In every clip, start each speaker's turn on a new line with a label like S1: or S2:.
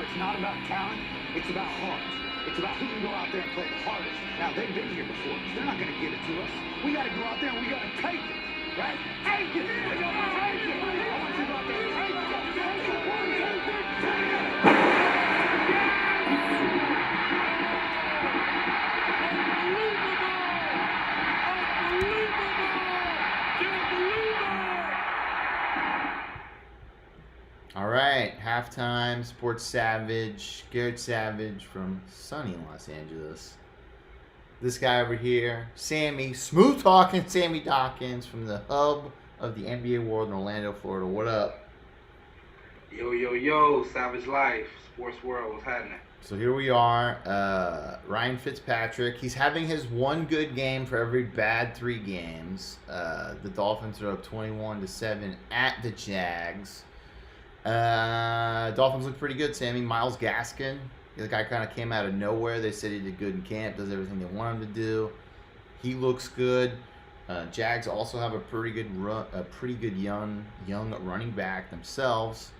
S1: It's not about talent. It's about heart. It's about who can go out there and play the hardest. Now, they've been here before. They're not going to give it to us. We got to go out there and we got to take it. Right? Take it! We got to take it! I want you to go out there and take it. Take it. 1, 2, 3, take it!
S2: All right, halftime, Sports Savage, Garrett Savage from sunny Los Angeles. This guy over here, Sammy, smooth talking Sammy Dawkins from the hub of the NBA world in Orlando, Florida. What up?
S3: Yo, yo, yo, Savage Life, Sports World, what's happening?
S2: So here we are, Ryan Fitzpatrick. He's having his one good game for every bad 3 games. The Dolphins are up 21-7 at the Jags. Dolphins look pretty good, Sammy. Myles Gaskin, the guy kind of came out of nowhere. They said he did good in camp, does everything they want him to do. He looks good. Jags also have a pretty good young running back themselves.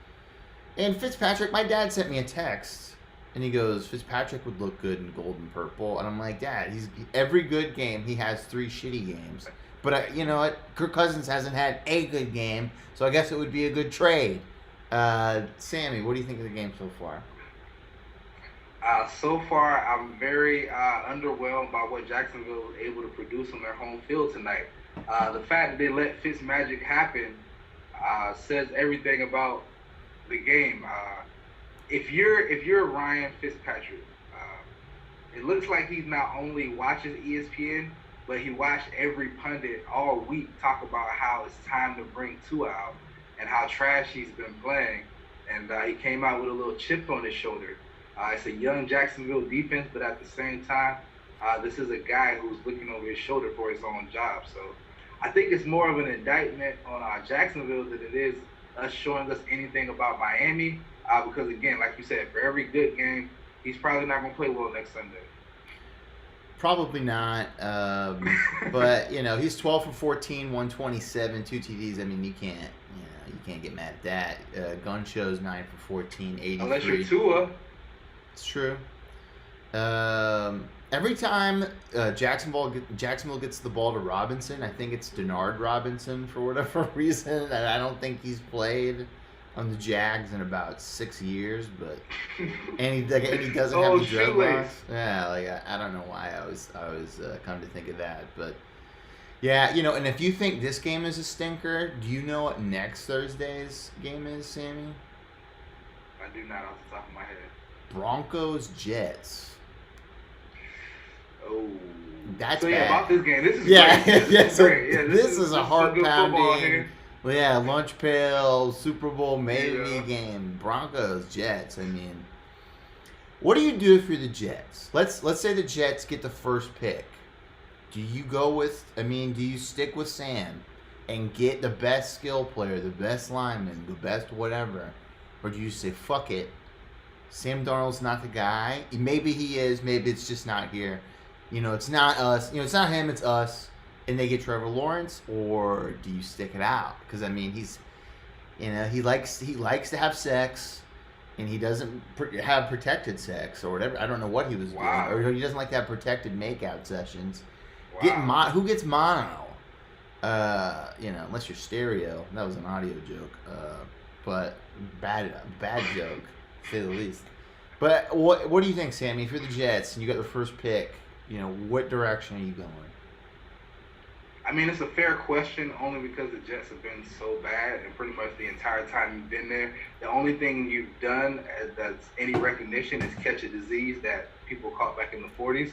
S2: And Fitzpatrick, my dad sent me a text, and he goes, Fitzpatrick would look good in gold and purple. And I'm like, Dad, every good game he has 3 shitty games. But you know what? Kirk Cousins hasn't had a good game, so I guess it would be a good trade. Sammy, what do you think of the game so far?
S3: So far, I'm very underwhelmed by what Jacksonville was able to produce on their home field tonight. The fact that they let Fitzmagic happen says everything about the game. If you're Ryan Fitzpatrick, it looks like he not only watches ESPN, but he watched every pundit all week talk about how it's time to bring Tua out and how trash he's been playing. And he came out with a little chip on his shoulder. It's a young Jacksonville defense, but at the same time, this is a guy who's looking over his shoulder for his own job. So I think it's more of an indictment on Jacksonville than it is us showing us anything about Miami. Because, again, like you said, for every good game, he's probably not going to play well next Sunday.
S2: Probably not. But, you know, he's 12 for 14, 127, 2 TDs. I mean, you can't get mad at that. Gun shows 9 for 14, 83.
S3: Unless you're Tua.
S2: It's true. Every time Jacksonville gets the ball to Robinson, I think it's Denard Robinson for whatever reason. And I don't think he's played on the Jags in about 6 years, but and he doesn't have the dreadlocks. Yeah, I don't know why I was come to think of that, but yeah, you know. And if you think this game is a stinker, do you know what next Thursday's game is, Sammy?
S3: I do not off the top of my head.
S2: Broncos Jets.
S3: Oh,
S2: that's
S3: so
S2: bad.
S3: About this game. This is
S2: great.
S3: Yeah,
S2: this is a heart pounding.
S3: Well,
S2: yeah, lunch pail, Super Bowl maybe game. Broncos Jets. I mean, what do you do if you're the Jets? Let's say the Jets get the first pick. Do you go with? I mean, do you stick with Sam and get the best skill player, the best lineman, the best whatever, or do you say fuck it? Sam Darnold's not the guy. Maybe he is. Maybe it's just not here. You know, it's not us. You know, it's not him. It's us. And they get Trevor Lawrence, or do you stick it out? Because I mean, he likes to have sex, and he doesn't have protected sex or whatever. I don't know what he was doing, or he doesn't like to have protected makeout sessions.
S3: Wow.
S2: Who gets mono? You know, unless you're stereo. That was an audio joke, but bad joke. To say the least. But what do you think, Sammy? If you're the Jets and you got the first pick, you know, what direction are you going?
S3: I mean, it's a fair question only because the Jets have been so bad, and pretty much the entire time you've been there, the only thing you've done that's any recognition is catch a disease that people caught back in the 40s.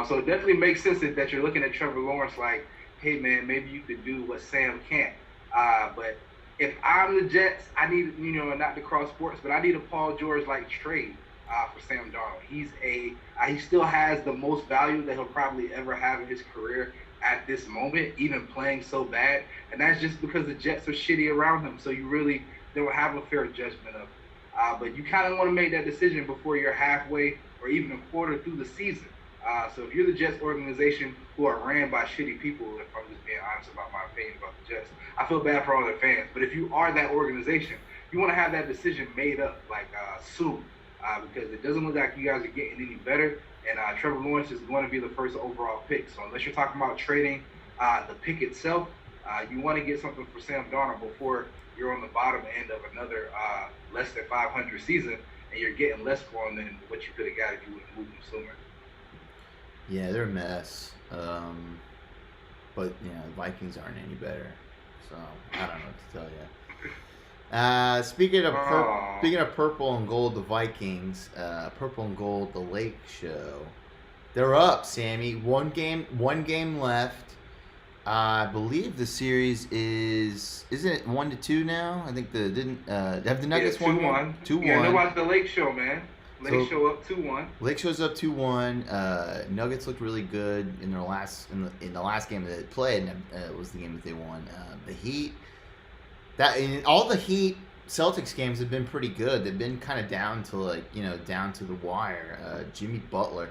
S3: So it definitely makes sense that you're looking at Trevor Lawrence like, hey, man, maybe you could do what Sam can't. But if I'm the Jets, I need, you know, not to cross sports, but I need a Paul George-like trade for Sam Darnold. He still has the most value that he'll probably ever have in his career at this moment, even playing so bad. And that's just because the Jets are shitty around him, so you really don't have a fair judgment of it. But you kind of want to make that decision before you're halfway or even a quarter through the season. So if you're the Jets organization who are ran by shitty people, if I'm just being honest about my opinion about the Jets, I feel bad for all their fans. But if you are that organization, you want to have that decision made up, like soon. because it doesn't look like you guys are getting any better. And Trevor Lawrence is going to be the first overall pick. So unless you're talking about trading the pick itself, you want to get something for Sam Darnold before you're on the bottom end of another less than 500 season, and you're getting less for him than what you could have got if you would have moved him sooner.
S2: Yeah, they're a mess. But the Vikings aren't any better. So I don't know what to tell you. Speaking of purple and gold, the Vikings, purple and gold, the Lake Show. They're up, Sammy. One game left. I believe the series isn't it 1-2 now? I think have the Nuggets won
S3: 2-1.
S2: 2-1.
S3: Yeah, they watched the Lake Show, man. Lake Show up 2-1.
S2: Lake Show's up 2-1. Nuggets looked really good in the last game that they played, and it was the game that they won. The Heat. All the Heat Celtics games have been pretty good. They've been kind of down to the wire. Jimmy Butler,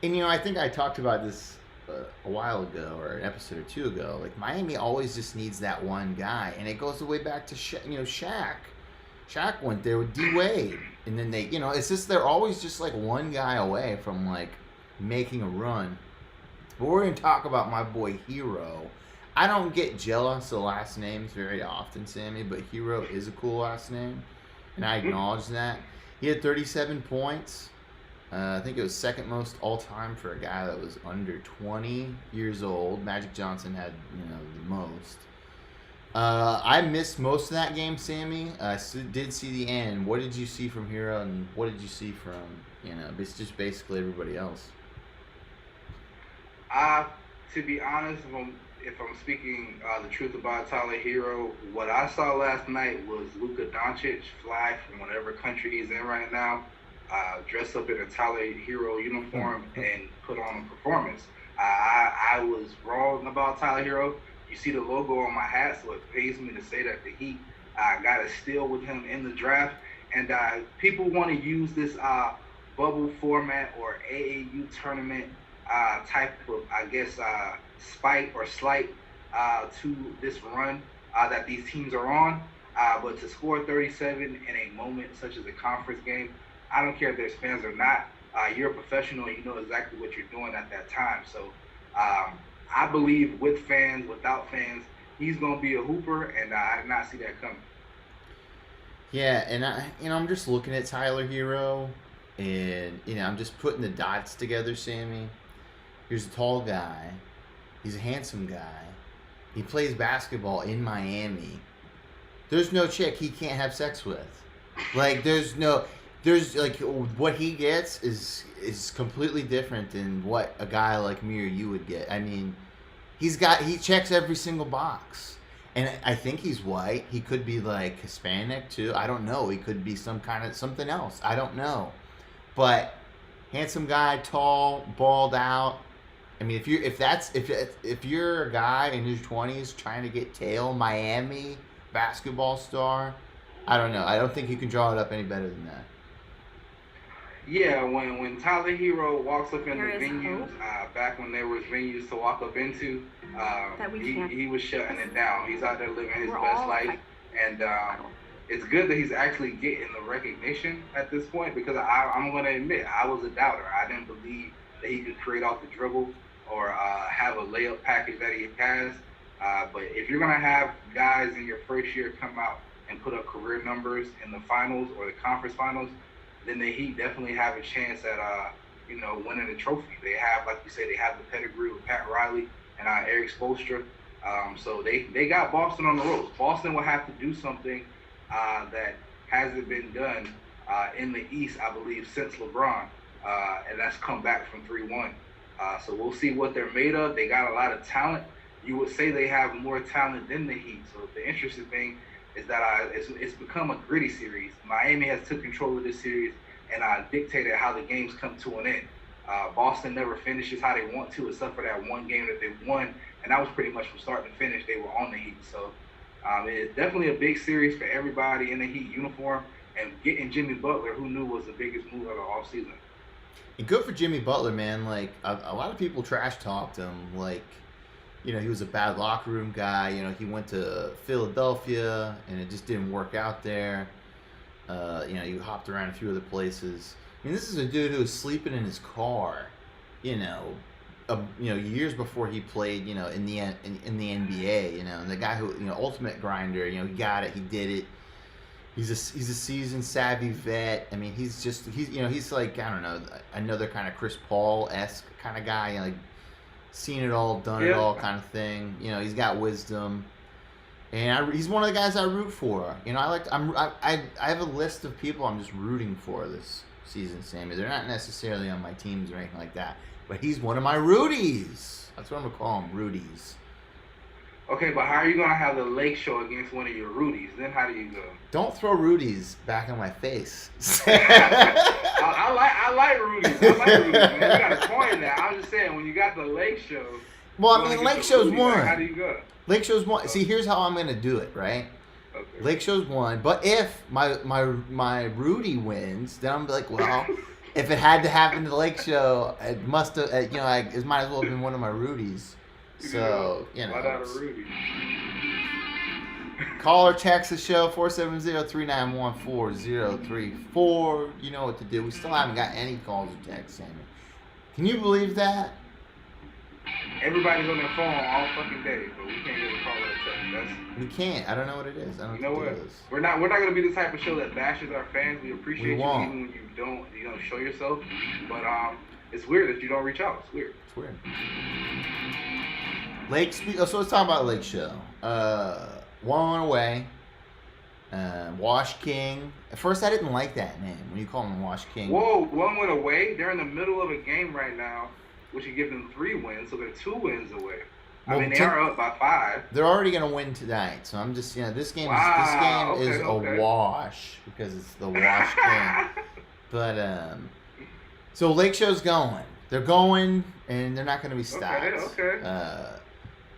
S2: and I think I talked about this a while ago or an episode or two ago. Like Miami always just needs that one guy, and it goes the way back to Shaq. Shaq went there with D Wade, and then they it's just they're always just like one guy away from like making a run. But we're gonna talk about my boy Hero. I don't get jealous of last names very often, Sammy, but Hero is a cool last name, and I acknowledge that. He had 37 points. I think it was second most all time for a guy that was under 20 years old. Magic Johnson had the most. I missed most of that game, Sammy. I did see the end. What did you see from Hero, and what did you see from it's just basically everybody else?
S3: To be honest, if I'm speaking the truth about Tyler Hero, what I saw last night was Luka Doncic fly from whatever country he's in right now, dress up in a Tyler Hero uniform and put on a performance. I was wrong about Tyler Hero. You see the logo on my hat, so it pays me to say that the Heat got a steal with him in the draft. And people want to use this bubble format or AAU tournament type of, I guess, spite or slight to this run that these teams are on. But to score 37 in a moment such as a conference game, I don't care if there's fans or not. You're a professional. You know exactly what you're doing at that time. So I believe with fans, without fans, he's going to be a hooper, and I did not see that coming.
S2: Yeah, and I'm just looking at Tyler Hero, and I'm just putting the dots together, Sammy. Here's a tall guy. He's a handsome guy. He plays basketball in Miami. There's no chick he can't have sex with. Like there's like what he gets is completely different than what a guy like me or you would get. I mean, he checks every single box. And I think he's white. He could be like Hispanic too. I don't know. He could be something else. I don't know. But handsome guy, tall, balled out. I mean, if you're a guy in his 20s trying to get tail Miami basketball star, I don't know. I don't think you can draw it up any better than that.
S3: Yeah, when Tyler Hero walks up in the venues, back when there was venues to walk up into, he was shutting it down. He's out there living his best life, and it's good that he's actually getting the recognition at this point, because I'm going to admit, I was a doubter. I didn't believe that he could create off the dribble or have a layup package that he has. But if you're going to have guys in your first year come out and put up career numbers in the finals or the conference finals, then the Heat definitely have a chance at winning the trophy. They have, like you say, they have the pedigree with Pat Riley and Eric Spoelstra. So they got Boston on the ropes. Boston will have to do something that hasn't been done in the East, I believe, since LeBron, and that's come back from 3-1. So we'll see what they're made of. They got a lot of talent. You would say they have more talent than the Heat. So the interesting thing is that it's become a gritty series. Miami has took control of this series and dictated how the games come to an end. Boston never finishes how they want to, except for that one game that they won, and that was pretty much from start to finish. They were on the Heat. So it's definitely a big series for everybody in the Heat uniform, and getting Jimmy Butler, who knew was the biggest move of the offseason.
S2: And good for Jimmy Butler, man. Like a lot of people trash talked him, like, he was a bad locker room guy. He went to Philadelphia and it just didn't work out there. You hopped around a few other places. I mean, this is a dude who was sleeping in his car, years before he played, in the NBA, and the guy who, ultimate grinder, he got it, he did it. He's a seasoned, savvy vet. I mean, he's like, I don't know, another kind of Chris Paul-esque kind of guy, like seen it all, done it all kind of thing. He's got wisdom. And he's one of the guys I root for. I have a list of people I'm just rooting for this season, Sammy. They're not necessarily on my teams or anything like that, but he's one of my Rudies. That's what I'm gonna call him, Rudies.
S3: Okay, but how are you gonna have the Lake Show against one of your Rudies? Then how do you go?
S2: Don't throw Rudies back in my face.
S3: I like Rudies. Man. You gotta coin that. I'm just saying, when you got the Lake Show.
S2: Well, I mean, Lake Show's
S3: Rudies,
S2: one.
S3: How do you go?
S2: Lake Show's one. See, here's how I'm gonna do it, right?
S3: Okay.
S2: Lake Show's one. But if my Rudy wins, then I'm like, well, if it had to happen to the Lake Show, it must have. It might as well have been one of my Rudies. So
S3: Why not a Rudy?
S2: Call or text the show 470-391-4034. You know what to do. We still haven't got any calls or texts, Sammy. Can you believe that?
S3: Everybody's on their phone all fucking day, but we can't get a call or a text.
S2: We can't. I don't know what it is. I don't know what it is.
S3: We're not gonna be the type of show that bashes our fans. We appreciate you
S2: won't.
S3: even when you don't show yourself. But it's weird that you don't reach out. It's weird.
S2: It's weird. So let's talk about Lake Show. One away. Wash King. At first, I didn't like that name when you call him Wash King.
S3: Whoa, one win away. They're in the middle of a game right now, which would give them 3 wins, so they're 2 wins away.
S2: Well,
S3: they are up by 5.
S2: They're already going to win tonight, so I'm just, this game is a wash because it's the Wash King. But so Lake Show's going. They're going, and they're not going to be stopped.
S3: Okay.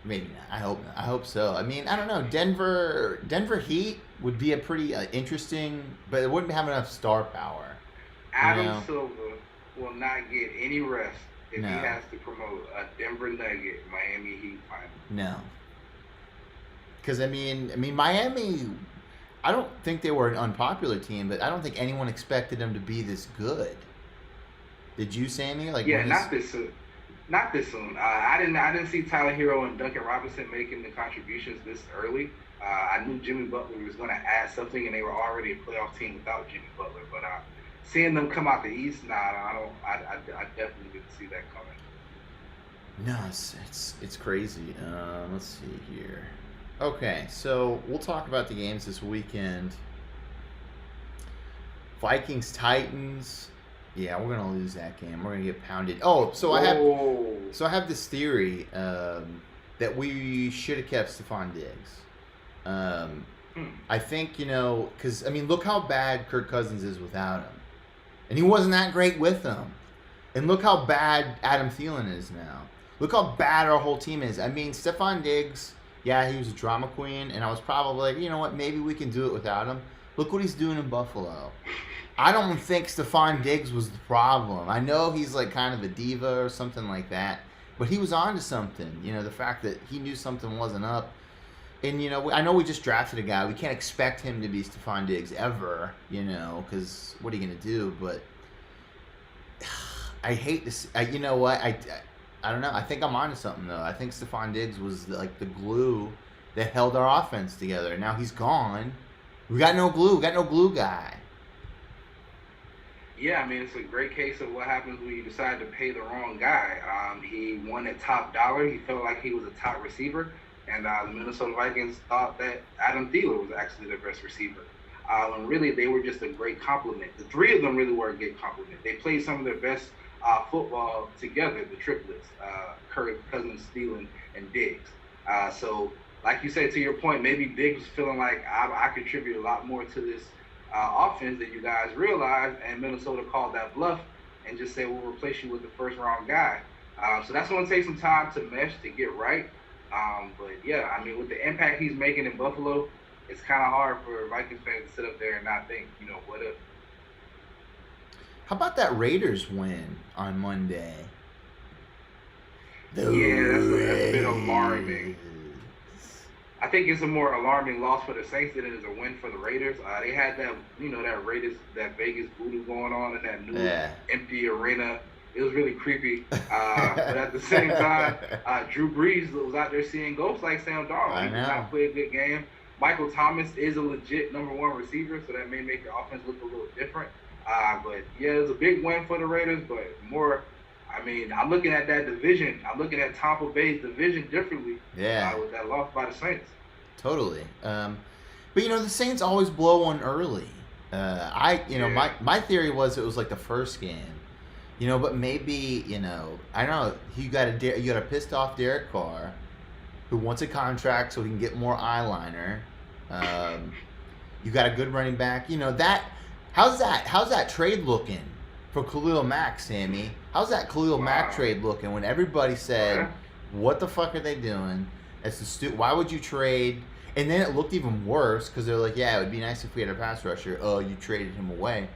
S2: Maybe not. I hope not. I hope so. I mean, I don't know. Denver Heat would be a pretty interesting, but it wouldn't have enough star power.
S3: Adam Silver will not get any rest if he has to promote a Denver Nugget Miami Heat final.
S2: No. Because, I mean, Miami, I don't think they were an unpopular team, but I don't think anyone expected them to be this good. Did you, Sammy?
S3: Not this soon. Not this soon. I didn't see Tyler Hero and Duncan Robinson making the contributions this early. I knew Jimmy Butler was going to add something, and they were already a playoff team without Jimmy Butler. But seeing them come out the East, I definitely didn't see that coming.
S2: No, it's crazy. Let's see here. Okay, so we'll talk about the games this weekend. Vikings-Titans. Yeah, we're gonna lose that game. We're gonna get pounded. Oh, so I have this theory that we should have kept Stephon Diggs. I think because look how bad Kirk Cousins is without him, and he wasn't that great with him. And look how bad Adam Thielen is now. Look how bad our whole team is. I mean, Stephon Diggs, yeah, he was a drama queen, and I was probably like, you know what, maybe we can do it without him. Look what he's doing in Buffalo. I don't think Stephon Diggs was the problem. I know he's like kind of a diva or something like that, but he was on to something. The fact that he knew something wasn't up. And, I know we just drafted a guy. We can't expect him to be Stephon Diggs ever, because what are you going to do? But I hate this. You know what? I don't know. I think I'm on to something, though. I think Stephon Diggs was like the glue that held our offense together. Now he's gone. We got no glue. We got no glue guy.
S3: Yeah, it's a great case of what happens when you decide to pay the wrong guy. He wanted top dollar. He felt like he was a top receiver. And the Minnesota Vikings thought that Adam Thielen was actually their best receiver. And really, they were just a great compliment. The 3 of them really were a good compliment. They played some of their best football together, the triplets, Kirk, Cousins, Thielen, and Diggs. So, like you said, to your point, maybe Diggs was feeling like I contribute a lot more to this offense than you guys realize, and Minnesota called that bluff and just said, we'll replace you with the first-round guy. So that's going to take some time to mesh, to get right. But yeah, with the impact he's making in Buffalo, it's kind of hard for Vikings fans to sit up there and not think, what if?
S2: How about that Raiders win on Monday?
S3: That's a bit alarming. I think it's a more alarming loss for the Saints than it is a win for the Raiders. They had that, that Vegas voodoo going on in that new empty arena. It was really creepy. But at the same time, Drew Brees was out there seeing ghosts like Sam Darnold. He did not play a good game. Michael Thomas is a legit number one receiver, so that may make the offense look a little different. But yeah, it was a big win for the Raiders, but more. I mean, I'm looking at that division. I'm looking at Tampa Bay's division differently.
S2: Yeah.
S3: With that loss by the Saints.
S2: Totally. But the Saints always blow one early. My theory was it was like the first game. But maybe, I don't know. You got a pissed off Derek Carr, who wants a contract so he can get more eyeliner. You got a good running back. How's that trade looking for Khalil Mack, Sammy? How's that Khalil Mack trade looking when everybody said, what the fuck are they doing? Why would you trade? And then it looked even worse because they're like, yeah, it would be nice if we had a pass rusher. Oh, you traded him away.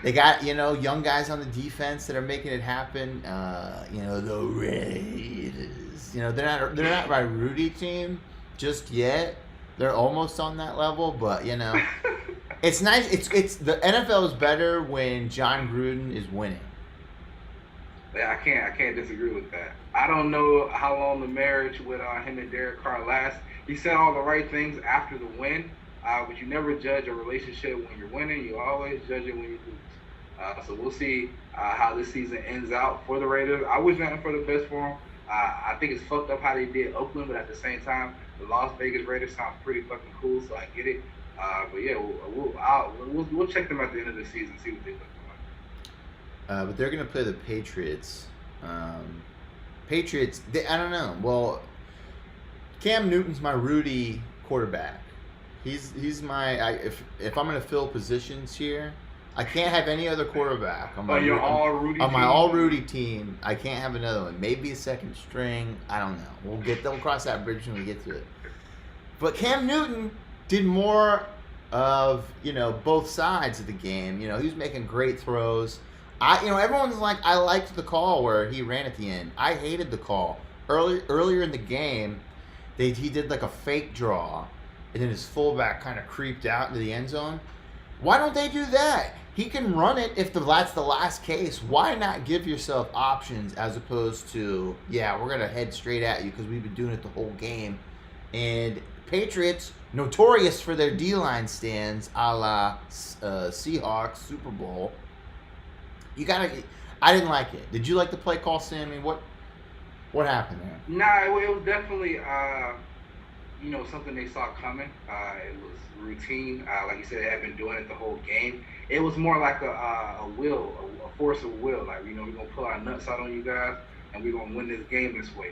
S2: They got, young guys on the defense that are making it happen. The Raiders. They're not my Rudy team just yet. They're almost on that level, but it's nice. It's the NFL is better when John Gruden is winning.
S3: Yeah, I can't disagree with that. I don't know how long the marriage with him and Derek Carr lasts. He said all the right things after the win, but you never judge a relationship when you're winning. You always judge it when you lose. So we'll see how this season ends out for the Raiders. I wish nothing for the best for them. I think it's fucked up how they did Oakland, but at the same time, the Las Vegas Raiders sound pretty fucking cool, so I get it. But yeah, we'll check them at the end of the season, see what they look like.
S2: But they're gonna play the Patriots. Patriots, I don't know. Well, Cam Newton's my Rudy quarterback. He's my. If I'm gonna fill positions here, I can't have any other quarterback on my all Rudy team. I can't have another one. Maybe a second string. I don't know. We'll cross that bridge when we get to it. But Cam Newton did more of both sides of the game. He was making great throws. Everyone's like, I liked the call where he ran at the end. I hated the call earlier in the game. He did like a fake draw, and then his fullback kind of creeped out into the end zone. Why don't they do that? He can run it if that's the last case. Why not give yourself options as opposed to, we're going to head straight at you because we've been doing it the whole game. And Patriots, notorious for their D-line stands a la Seahawks Super Bowl. I didn't like it. Did you like the play call, Sammy? What happened there?
S3: Nah, it was definitely, something they saw coming. It was routine. Like you said, they had been doing it the whole game. It was more like a force of will. Like, we're going to pull our nuts out on you guys, and we're going to win this game this way.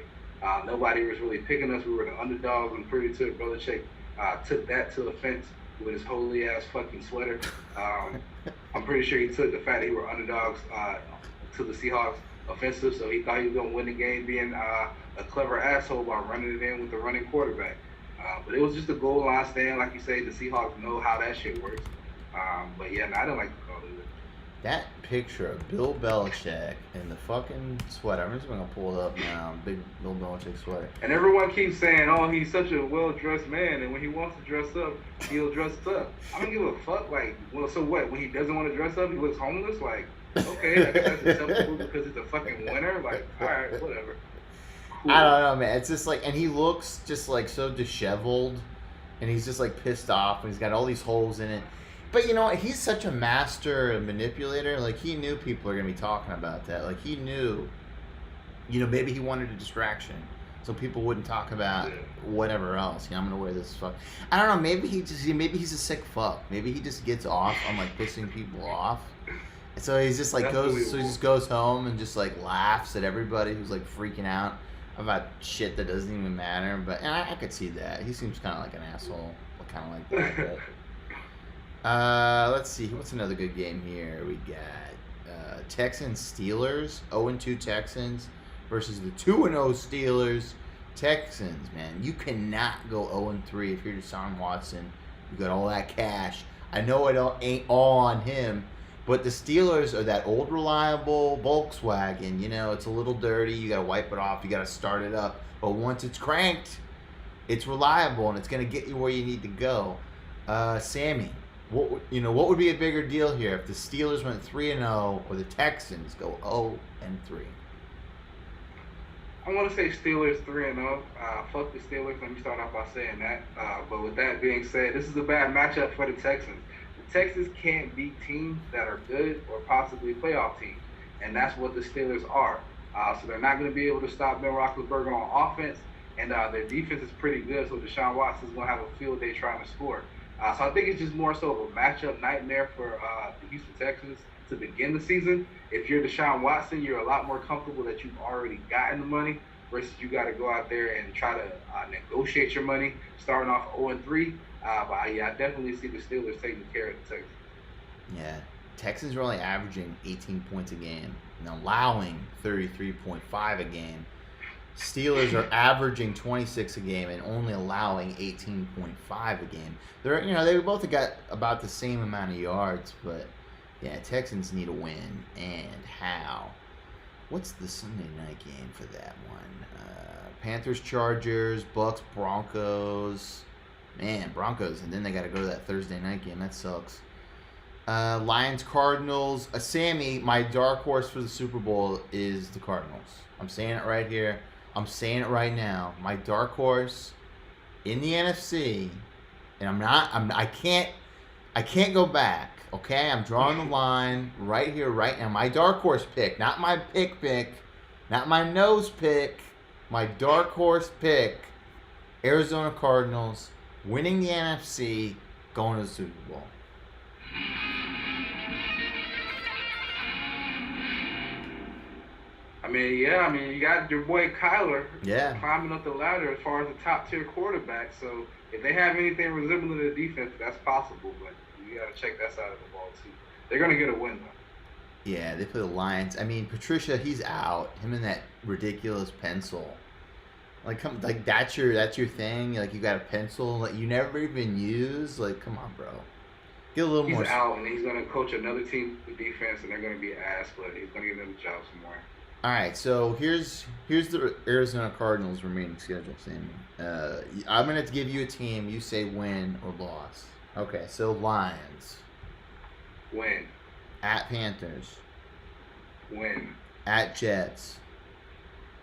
S3: Nobody was really picking us. We were the underdogs. I'm pretty sure Belichick took that to offense with his holy-ass fucking sweater. I'm pretty sure he took the fact that he were underdogs to the Seahawks offensive, so he thought he was going to win the game being a clever asshole by running it in with the running quarterback. But it was just a goal line stand. Like you say, the Seahawks know how that shit works. But yeah, I didn't like the call either.
S2: That picture of Bill Belichick in the fucking sweater. I'm just going to pull it up now. Big Bill Belichick sweater.
S3: And everyone keeps saying, oh, he's such a well-dressed man, and when he wants to dress up, he'll dress up. I don't give a fuck. Like, well, so what? When he doesn't want to dress up, he looks homeless? Like, okay, I guess that's acceptable because it's a fucking winter. Like, all right, whatever. Cool.
S2: I don't know, man. It's just like, and he looks just like so disheveled, and he's just like pissed off, and he's got all these holes in it. But you know what? He's such a master manipulator. Like, he knew people are going to be talking about that. Like, he knew, maybe he wanted a distraction so people wouldn't talk about whatever else. I'm going to wear this fuck. I don't know. Maybe he's a sick fuck. Maybe he just gets off on, like, pissing people off. And so he's just, like, he just goes home and just, like, laughs at everybody who's, like, freaking out about shit that doesn't even matter. But I could see that. He seems kind of like an asshole. Kind of like that. But. Let's see. What's another good game here? We got Texans Steelers. 0-2 Texans versus the 2-0 Steelers. Texans, man, you cannot go 0-3 if you're Deshaun Watson. You got all that cash. I know it ain't all on him, but the Steelers are that old reliable Volkswagen. It's a little dirty. You got to wipe it off. You got to start it up. But once it's cranked, It's reliable, and it's going to get you where you need to go. Sammy, what would be a bigger deal here if the Steelers went 3-0 or the Texans go 0-3?
S3: I want to say Steelers 3-0. Fuck the Steelers. Let me start off by saying that. But with that being said, this is a bad matchup for the Texans. The Texans can't beat teams that are good or possibly playoff teams, and that's what the Steelers are. So they're not going to be able to stop Ben Roethlisberger on offense, and their defense is pretty good. So Deshaun Watson's going to have a field day trying to score. So I think it's just more so of a matchup nightmare for the Houston Texans to begin the season. If you're Deshaun Watson, you're a lot more comfortable that you've already gotten the money versus you got to go out there and try to negotiate your money starting off 0-3. But yeah, I definitely see the Steelers taking care of the Texans.
S2: Yeah, Texans are only averaging 18 points a game and allowing 33.5 a game. Steelers are averaging 26 a game and only allowing 18.5 a game. They both got about the same amount of yards, but yeah, Texans need a win, and how? What's the Sunday night game for that one? Panthers, Chargers, Bucks, Broncos. Man, Broncos, and then they got to go to that Thursday night game. That sucks. Lions, Cardinals. Sammy, my dark horse for the Super Bowl is the Cardinals. I'm saying it right here. I'm saying it right now. My dark horse in the NFC, and I can't go back. Okay, I'm drawing the line right here, right now. My dark horse pick, not my pick, not my nose pick. My dark horse pick, Arizona Cardinals, winning the NFC, going to the Super Bowl.
S3: You got your boy Kyler climbing up the ladder as far as the top tier quarterback. So if they have anything resembling the defense, that's possible. But you got to check that side of the ball too. They're gonna get a win though.
S2: Yeah, they play the Lions. Patricia, he's out. Him and that ridiculous pencil. That's your thing. Like, you got a pencil that you never even use. Like, come on, bro. Get a little more.
S3: He's out, and he's gonna coach another team defense, and they're gonna be ass, but he's gonna get another job somewhere.
S2: All right, so here's the Arizona Cardinals' remaining schedule, Sammy. I'm gonna give you a team. You say win or loss. Okay, so Lions.
S3: Win.
S2: At Panthers.
S3: Win.
S2: At Jets.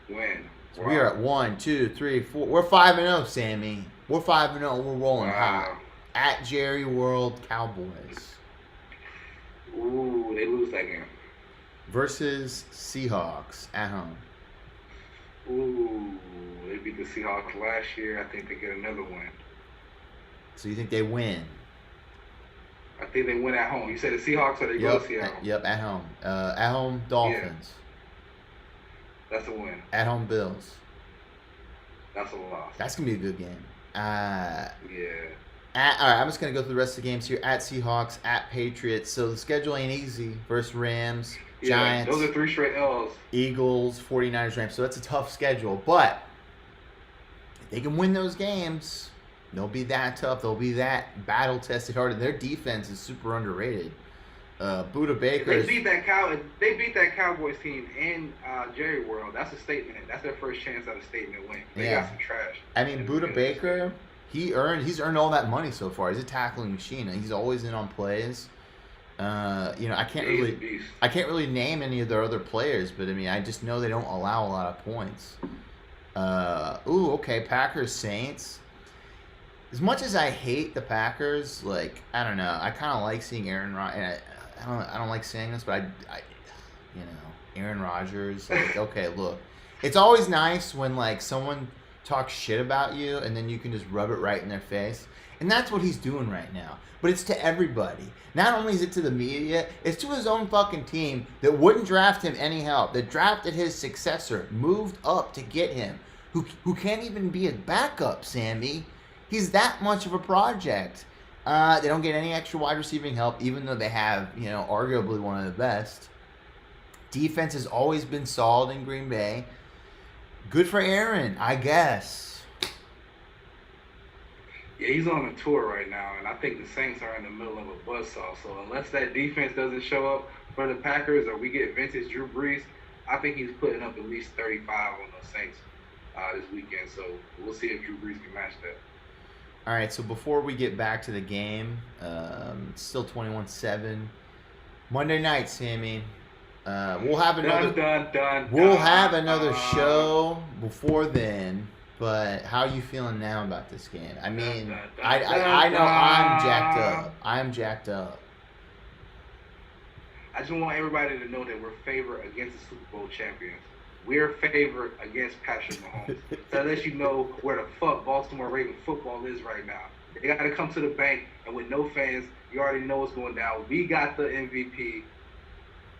S3: Win.
S2: So we are at 1, 2, 3, 4. We're 5-0, Sammy. We're 5-0. We're rolling hot. At Jerry World Cowboys.
S3: Ooh, they lose that game.
S2: Versus Seahawks at home.
S3: Ooh, they beat the Seahawks last year. I think they get another win.
S2: So you think they win?
S3: I think they win at home. You said the Seahawks, or they go to Seattle?
S2: Yep, at home. At home, Dolphins.
S3: Yeah. That's a win.
S2: At home, Bills.
S3: That's a loss.
S2: That's going to be a good game.
S3: Yeah.
S2: All right, I'm just going to go through the rest of the games here. At Seahawks, at Patriots. So the schedule ain't easy. Versus Rams, Giants.
S3: Those are 3 straight L's.
S2: Eagles, 49ers, Rams. So that's a tough schedule. But if they can win those games, they'll be that tough. They'll be that battle-tested hard. And their defense is super underrated. Buda Baker.
S3: They beat that Cowboys team in Jerry World. That's a statement. That's their first chance at a statement win. They got some trash.
S2: Buda Baker, he's earned all that money so far. He's a tackling machine. He's always in on plays. I can't really name any of their other players, but I just know they don't allow a lot of points. Packers Saints. As much as I hate the Packers, I don't know. I kind of like seeing Aaron Rodgers. I don't like saying this, but Aaron Rodgers. Okay, look, it's always nice when someone talks shit about you and then you can just rub it right in their face, and that's what he's doing right now. But it's to everybody. Not only is it to the media, it's to his own fucking team that wouldn't draft him any help, that drafted his successor, moved up to get him, who can't even be a backup, Sammy. He's that much of a project. They don't get any extra wide receiving help, even though they have, arguably one of the best. Defense has always been solid in Green Bay. Good for Aaron, I guess.
S3: Yeah, he's on a tour right now, and I think the Saints are in the middle of a buzzsaw. So unless that defense doesn't show up for the Packers or we get vintage Drew Brees, I think he's putting up at least 35 on the Saints. this weekend. So we'll see if Drew Brees can match that.
S2: All right, so before we get back to the game, it's still 21-7. Monday night, Sammy. We'll have another. We'll have another show before then. But how are you feeling now about this game? I mean, I know I'm jacked up. I'm jacked up.
S3: I just want everybody to know that we're favored against the Super Bowl champions. We're favored against Patrick Mahomes. So that lets you know where the fuck Baltimore Ravens football is right now. They got to come to the bank, and with no fans, you already know what's going down. We got the MVP.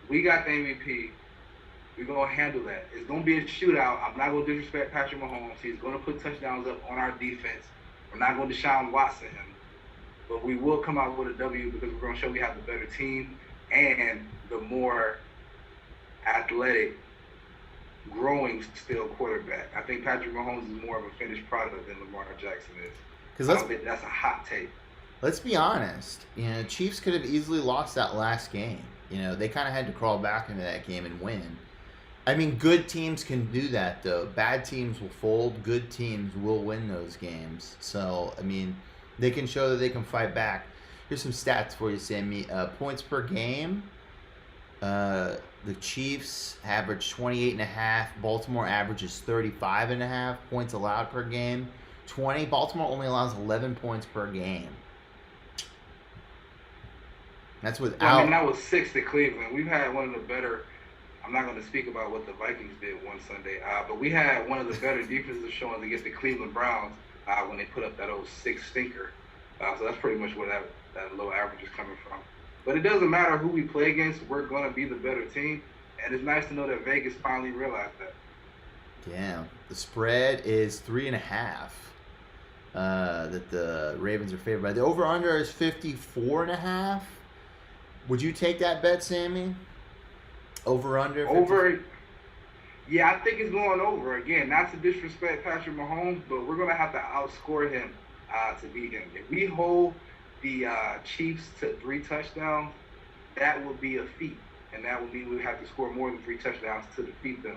S3: We're going to handle that. It's going to be a shootout. I'm not going to disrespect Patrick Mahomes. He's going to put touchdowns up on our defense. We're not going to Deshaun Watson him. But we will come out with a W because we're going to show we have the better team and the more athletic, growing still quarterback. I think Patrick Mahomes is more of a finished product than Lamar Jackson is. I don't think that's a hot take.
S2: Let's be honest. Chiefs could have easily lost that last game. They kind of had to crawl back into that game and win. I mean, good teams can do that, though. Bad teams will fold. Good teams will win those games. So, I mean, they can show that they can fight back. Here's some stats for you, Sammy. Points per game. The Chiefs average 28.5. Baltimore averages 35.5 points allowed per game. Baltimore only allows 11 points per game. That's without.
S3: Well, I mean, that was 6 to Cleveland. We've had one of the better. I'm not going to speak about what the Vikings did one Sunday, but we had one of the better defensive showings against the Cleveland Browns when they put up that old 6 stinker. So that's pretty much where that low average is coming from. But it doesn't matter who we play against. We're going to be the better team. And it's nice to know that Vegas finally realized that.
S2: Yeah. The spread is 3.5. That the Ravens are favored by. The over-under is 54.5. Would you take that bet, Sammy? Over-under?
S3: Over. Yeah, I think it's going over. Again, not to disrespect Patrick Mahomes, but we're going to have to outscore him to beat him. If we hold the Chiefs to 3 touchdowns, that would be a feat. And that would mean we would have to score more than 3 touchdowns to defeat them.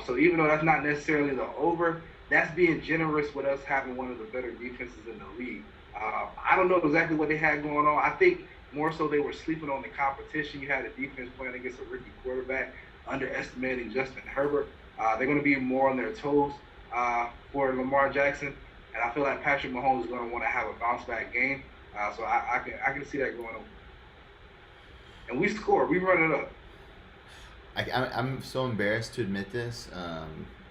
S3: So even though that's not necessarily the over, that's being generous with us having one of the better defenses in the league. I don't know exactly what they had going on. I think more so they were sleeping on the competition. You had a defense playing against a rookie quarterback, underestimating Justin Herbert. They're going to be more on their toes for Lamar Jackson. And I feel like Patrick Mahomes is going to want to have a bounce-back game. So I can see that going on. And we score. We run it up.
S2: I'm so embarrassed to admit this,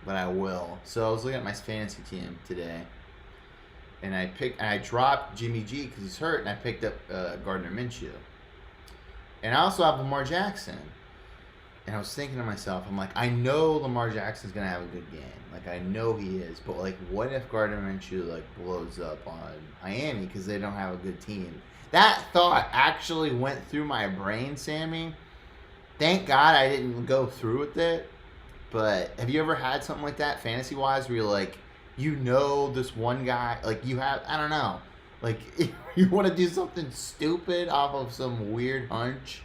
S2: but I will. So I was looking at my fantasy team today, and I dropped Jimmy G because he's hurt, and I picked up Gardner Minshew. And I also have Lamar Jackson. And I was thinking to myself, I'm like, I know Lamar Jackson's gonna have a good game. Like, I know he is, but like, what if Gardner Minshew blows up on Miami because they don't have a good team? That thought actually went through my brain, Sammy. Thank God I didn't go through with it. But have you ever had something like that, fantasy-wise, where you're like, this one guy, I don't know, you want to do something stupid off of some weird hunch?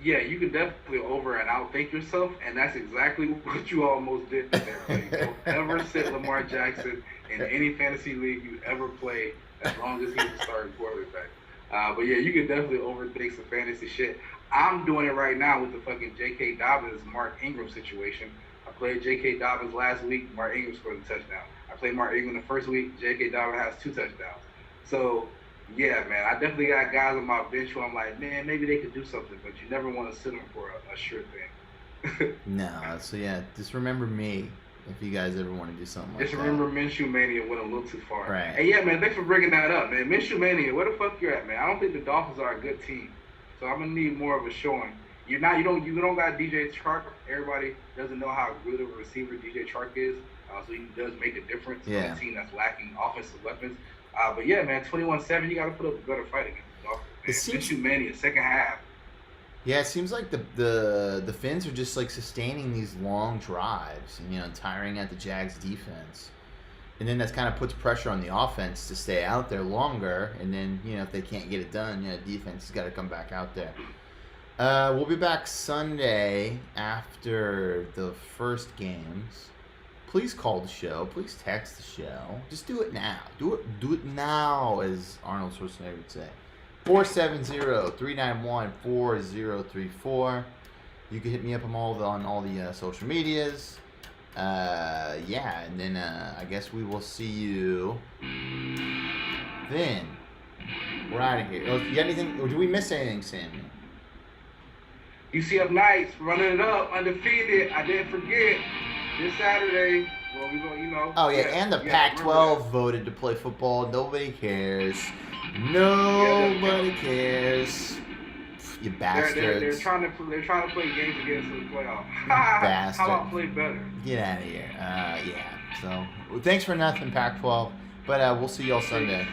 S3: Yeah, you can definitely over and outthink yourself, and that's exactly what you almost did there. Don't ever sit Lamar Jackson in any fantasy league you ever play, as long as he's a starting quarterback. But yeah, you can definitely overthink some fantasy shit. I'm doing it right now with the fucking J.K. Dobbins, Mark Ingram situation. I played J.K. Dobbins last week. Mark Ingram scored a touchdown. I played Mark Ingram the first week. J.K. Dobbins has 2 touchdowns. So, yeah, man, I definitely got guys on my bench who I'm like, man, maybe they could do something, but you never want to sit them for a sure thing.
S2: No, so yeah, just remember me if you guys ever want to do something like that.
S3: Just remember Minshew Mania went a little too far.
S2: Right.
S3: Hey, yeah, man, thanks for bringing that up, man. Minshew Mania, where the fuck you at, man? I don't think the Dolphins are a good team. So I'm gonna need more of a showing. You don't got DJ Chark. Everybody doesn't know how good of a receiver DJ Chark is. So he does make a difference on a team that's lacking offensive weapons. But yeah, man, 21-7, you got to put up a better fight against the Dolphins. Minshew Mania, second half.
S2: Yeah, it seems like the Finns are just sustaining these long drives and tiring out the Jags defense. And then that kind of puts pressure on the offense to stay out there longer. And then, if they can't get it done, defense has got to come back out there. We'll be back Sunday after the first games. please call the show. Please text the show. Just do it now. Do it now, as Arnold Schwarzenegger would say. 470-391-4034. You can hit me up on all the social medias. Yeah, and then I guess we will see you then. We're out of here. Oh, you got anything? Or do we miss anything, Sammy?
S3: UCF Knights running it up, undefeated. I didn't forget this Saturday. Well, we going,
S2: Oh yeah, and the Pac-12 voted to play football. Nobody cares. Nobody cares. You bastards.
S3: They're trying to play games to get us to the playoff.
S2: Bastard.
S3: How about play better?
S2: Get out of here. Yeah. So thanks for nothing, Pac-12. But we'll see y'all Sunday.